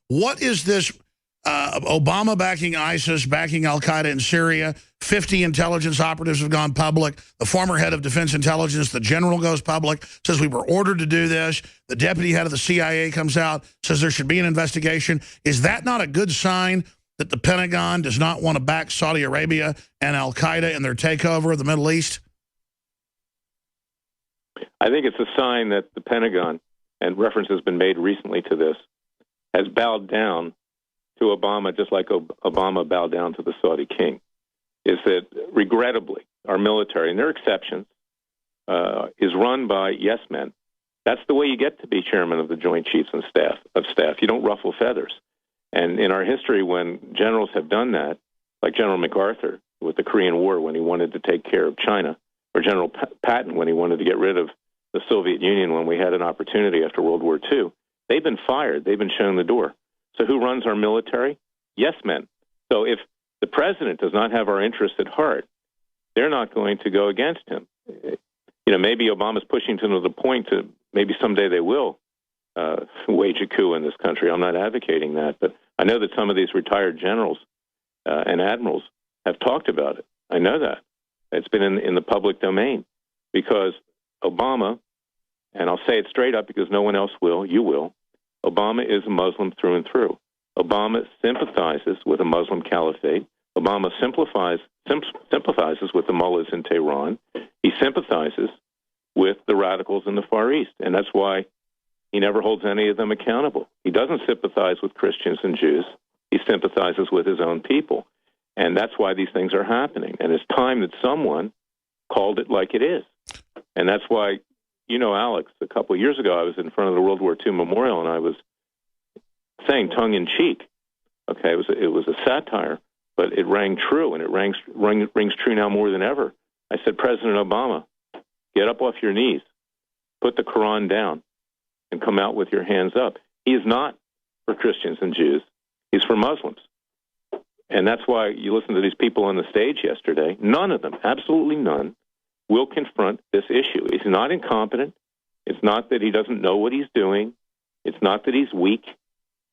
What is this Obama backing ISIS, backing al-Qaeda in Syria? 50 intelligence operatives have gone public. The former head of Defense Intelligence, the general, goes public, says we were ordered to do this. The deputy head of the CIA comes out, says there should be an investigation. Is that not a good sign that the Pentagon does not want to back Saudi Arabia and al-Qaeda in their takeover of the Middle East? I think it's a sign that the Pentagon, and reference has been made recently to this, has bowed down to Obama just like Obama bowed down to the Saudi king. Is that, regrettably, our military, and there are exceptions, is run by yes men. That's the way you get to be chairman of the Joint Chiefs of Staff. You don't ruffle feathers. And in our history, when generals have done that, like General MacArthur with the Korean War when he wanted to take care of China, or General Patton when he wanted to get rid of the Soviet Union when we had an opportunity after World War II, they've been fired. They've been shown the door. So who runs our military? Yes men. So if the president does not have our interests at heart, they're not going to go against him. You know, maybe Obama's pushing to the point to maybe someday they will wage a coup in this country. I'm not advocating that, but I know that some of these retired generals and admirals have talked about it. I know that. It's been in the public domain because Obama, and I'll say it straight up because no one else will, you will, Obama is a Muslim through and through. Obama sympathizes with a Muslim caliphate. Obama sympathizes with the mullahs in Tehran. He sympathizes with the radicals in the Far East, and that's why he never holds any of them accountable. He doesn't sympathize with Christians and Jews. He sympathizes with his own people, and that's why these things are happening. And it's time that someone called it like it is, and that's why, you know, Alex, a couple of years ago, I was in front of the World War II Memorial, and I was saying tongue-in-cheek, okay, it was a satire, but it rang true, and it rings true now more than ever. I said, President Obama, get up off your knees, put the Quran down, and come out with your hands up. He is not for Christians and Jews. He's for Muslims. And that's why you listen to these people on the stage yesterday. None of them, absolutely none, will confront this issue. He's not incompetent. It's not that he doesn't know what he's doing. It's not that he's weak.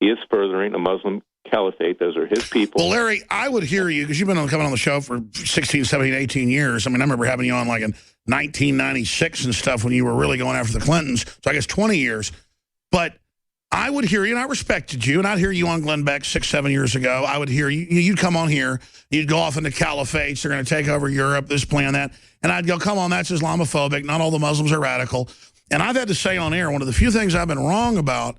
He is furthering a Muslim caliphate. Those are his people. Well, Larry, I would hear you, because you've been coming on the show for 16, 17, 18 years. I mean, I remember having you on like in 1996 and stuff when you were really going after the Clintons. So I guess 20 years. But I would hear you, and I respected you, and I'd hear you on Glenn Beck 6, 7 years ago. I would hear you. You'd come on here. You'd go off into caliphates. They're going to take over Europe, this plan, that. And I'd go, come on, that's Islamophobic. Not all the Muslims are radical. And I've had to say on air, one of the few things I've been wrong about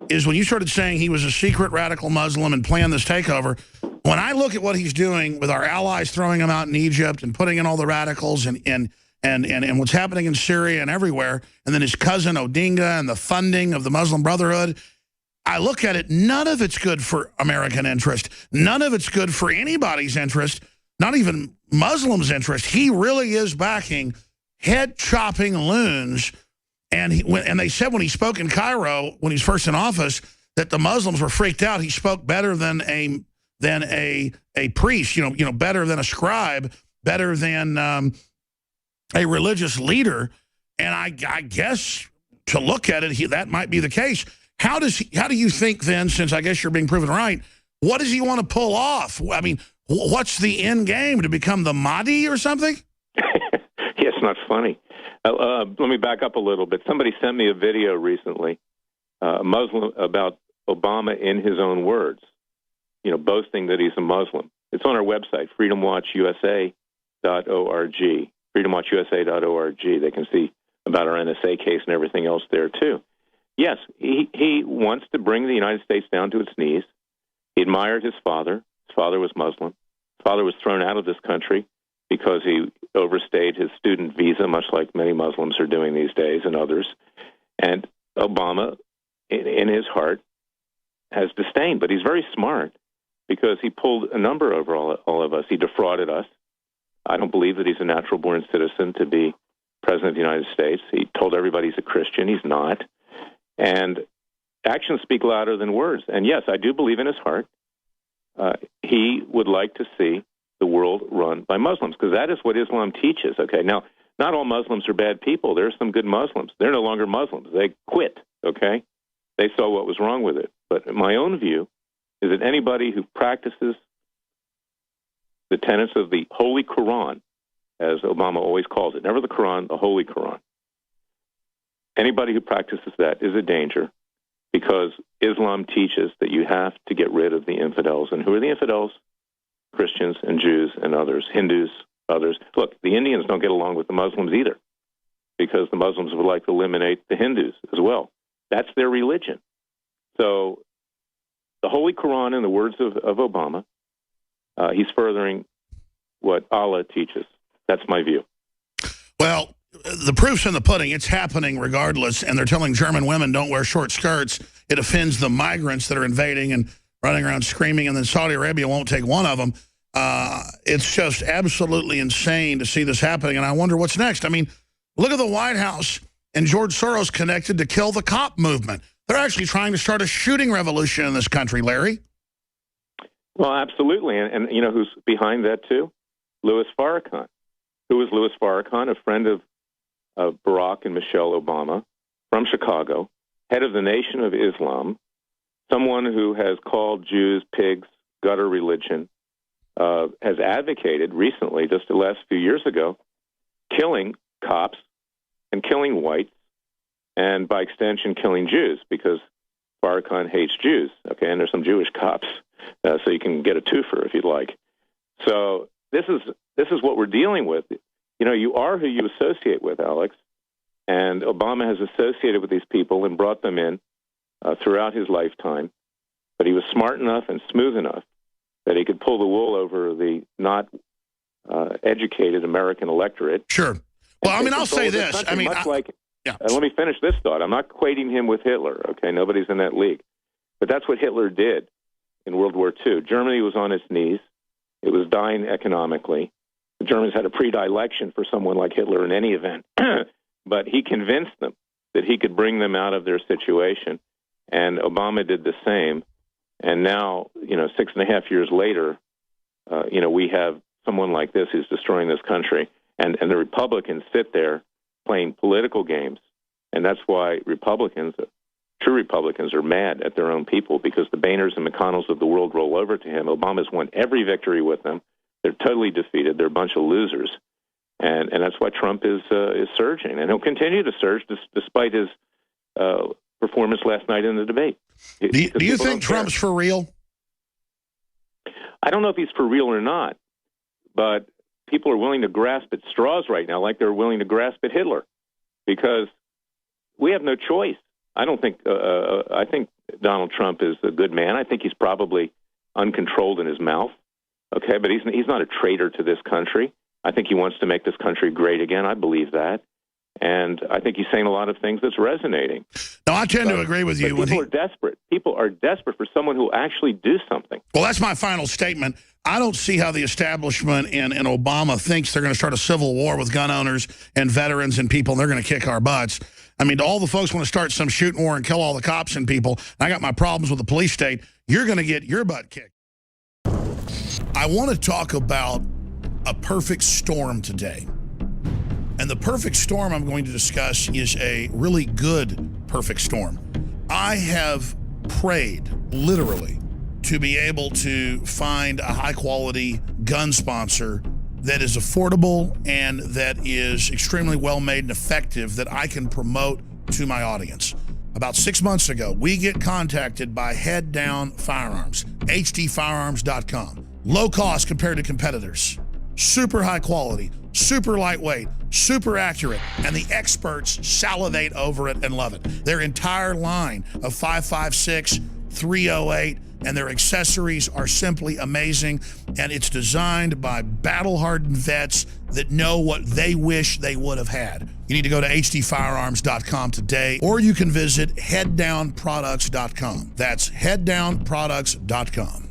is when you started saying he was a secret radical Muslim and planned this takeover. When I look at what he's doing with our allies throwing him out in Egypt and putting in all the radicals and what's happening in Syria and everywhere, and then his cousin Odinga and the funding of the Muslim Brotherhood, I look at it, none of it's good for American interest. None of it's good for anybody's interest, not even Muslims' interest. He really is backing head-chopping loons. And they said when he spoke in Cairo, when he's first in office, that the Muslims were freaked out. He spoke better than a priest, you know, better than a scribe, better than a religious leader. And I guess to look at it, that might be the case. How do you think then, since I guess you're being proven right, what does he want to pull off? I mean, what's the end game, to become the Mahdi or something? Yeah, it's not funny. Let me back up a little bit. Somebody sent me a video recently, Muslim, about Obama in his own words, you know, boasting that he's a Muslim. It's on our website, freedomwatchusa.org, freedomwatchusa.org. They can see about our NSA case and everything else there, too. Yes, he wants to bring the United States down to its knees. He admired his father. His father was Muslim. His father was thrown out of this country because he overstayed his student visa, much like many Muslims are doing these days and others. And Obama, in his heart, has disdain, but he's very smart because he pulled a number over all of us. He defrauded us. I don't believe that he's a natural-born citizen to be president of the United States. He told everybody he's a Christian. He's not. And actions speak louder than words. And yes, I do believe in his heart he would like to see the world run by Muslims, because that is what Islam teaches. Okay, now, not all Muslims are bad people. There are some good Muslims. They're no longer Muslims. They quit, okay? they saw what was wrong with it. But my own view is that anybody who practices the tenets of the Holy Quran, as Obama always calls it, never the Quran, the Holy Quran, anybody who practices that is a danger, because Islam teaches that you have to get rid of the infidels. And who are the infidels? Christians and Jews and others, Hindus, others. Look, the Indians don't get along with the Muslims either, because the Muslims would like to eliminate the Hindus as well. That's their religion. So the Holy Quran, in the words of Obama, he's furthering what Allah teaches. That's my view. Well, the proof's in the pudding. It's happening regardless, and they're telling German women don't wear short skirts. It offends the migrants that are invading and running around screaming, and then Saudi Arabia won't take one of them. It's just absolutely insane to see this happening, and I wonder what's next. I mean, look at the White House and George Soros connected to kill the cop movement. They're actually trying to start a shooting revolution in this country, Larry. Well, absolutely, and you know who's behind that too? Louis Farrakhan. Who is Louis Farrakhan? A friend of Barack and Michelle Obama, from Chicago, head of the Nation of Islam, someone who has called Jews pigs, gutter religion, has advocated recently, just the last few years ago, killing cops and killing whites, and by extension killing Jews, because Farrakhan hates Jews, okay, and there's some Jewish cops, so you can get a twofer if you'd like. So this is what we're dealing with. You know, you are who you associate with, Alex, and Obama has associated with these people and brought them in throughout his lifetime, but he was smart enough and smooth enough that he could pull the wool over the not educated American electorate. Sure. Well, I mean, I'll say this. I mean, let me finish this thought. I'm not equating him with Hitler, okay? Nobody's in that league. But that's what Hitler did in World War II. Germany was on its knees. It was dying economically. The Germans had a predilection for someone like Hitler in any event. But he convinced them that he could bring them out of their situation. And Obama did the same. And now, 6.5 years later, we have someone like this who's destroying this country. And the Republicans sit there playing political games. And that's why true Republicans, are mad at their own people, because the Boehners and McConnells of the world roll over to him. Obama's won every victory with them. They're totally defeated. They're a bunch of losers. And that's why Trump is surging. And he'll continue to surge despite his performance last night in the debate. Do you think Trump's for real? I don't know if he's for real or not, but people are willing to grasp at straws right now like they're willing to grasp at Hitler, because we have no choice. I think Donald Trump is a good man. I think he's probably uncontrolled in his mouth, okay, but he's not a traitor to this country. I think he wants to make this country great again. I believe that. And I think he's saying a lot of things that's resonating. No, I tend to agree with you. People are desperate. People are desperate for someone who will actually do something. Well, that's my final statement. I don't see how the establishment and Obama thinks they're going to start a civil war with gun owners and veterans and people, and they're going to kick our butts. I mean, all the folks want to start some shooting war and kill all the cops and people. I got my problems with the police state. You're going to get your butt kicked. I want to talk about a perfect storm today. And the perfect storm I'm going to discuss is a really good perfect storm. I have prayed, literally, to be able to find a high-quality gun sponsor that is affordable and that is extremely well-made and effective that I can promote to my audience. About 6 months ago, we get contacted by Head Down Firearms, hdfirearms.com. Low cost compared to competitors. Super high quality, super lightweight, super accurate, and the experts salivate over it and love it. Their entire line of 5.56, 308, and their accessories are simply amazing, and it's designed by battle-hardened vets that know what they wish they would have had. You need to go to hdfirearms.com today, or you can visit headdownproducts.com. That's headdownproducts.com.